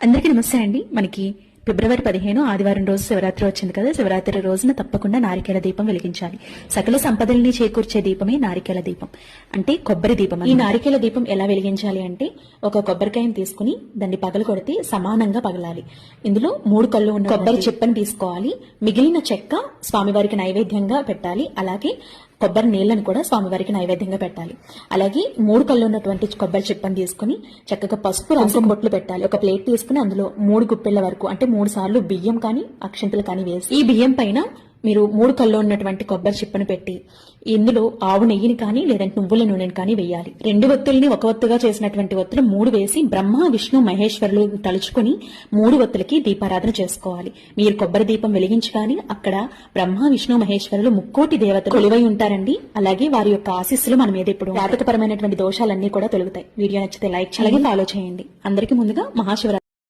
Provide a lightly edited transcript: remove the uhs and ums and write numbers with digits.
అందరికీ నమస్తే అండి. మనకి ఫిబ్రవరి 15 ఆదివారం రోజు శివరాత్రి వచ్చింది కదా. శివరాత్రి రోజున తప్పకుండా నారికేల దీపం వెలిగించాలి. సకల సంపదల్ని చేకూర్చే దీపమే నారికేల దీపం, అంటే కొబ్బరి దీపం. ఈ నారికేల దీపం ఎలా వెలిగించాలి అంటే, ఒక కొబ్బరికాయను తీసుకుని దాన్ని పగలు కొడితే సమానంగా పగలాలి. ఇందులో 3 కళ్ళు ఉన్న కొబ్బరి చిప్పని తీసుకోవాలి. మిగిలిన చెక్క స్వామివారికి నైవేద్యంగా పెట్టాలి. అలాగే కొబ్బరి నీళ్లను కూడా స్వామివారికి నైవేద్యంగా పెట్టాలి. అలాగే 3 కళ్ళు ఉన్నటువంటి కొబ్బరి చిప్పని తీసుకుని చక్కగా పసుపు రంగు బొట్లు పెట్టాలి. ఒక ప్లేట్ తీసుకుని అందులో 3 గుప్పెళ్ల వరకు, అంటే 3 సార్లు బియ్యం కానీ అక్షంతలు కానీ వేసి, ఈ బియ్యం పైన మీరు 3 కళ్ళు ఉన్నటువంటి కొబ్బరి చిప్పను పెట్టి ఇందులో ఆవు నెయ్యిని కానీ లేదంటే నువ్వుల నూనెని కానీ వేయాలి. 2 ఒత్తుల్ని ఒక ఒత్తుగా చేసినటువంటి ఒత్తులు 3 వేసి బ్రహ్మ విష్ణు మహేశ్వరులు తలుచుకుని 3 ఒత్తులకి దీపారాధన చేసుకోవాలి. మీరు కొబ్బరి దీపం వెలిగించగానే అక్కడ బ్రహ్మ విష్ణు మహేశ్వరులు ముక్కోటి దేవతలు కొలువై ఉంటారండి. అలాగే వారి యొక్క ఆశీస్సులు మన మీద ఇప్పుడు జాతకపరమైనటువంటి దోషాలన్నీ కూడా తొలగుతాయి. వీడియో నచ్చితే లైక్ చేయండి, ఫాలో చేయండి. అందరికీ ముందుగా మహాశివరాత్రి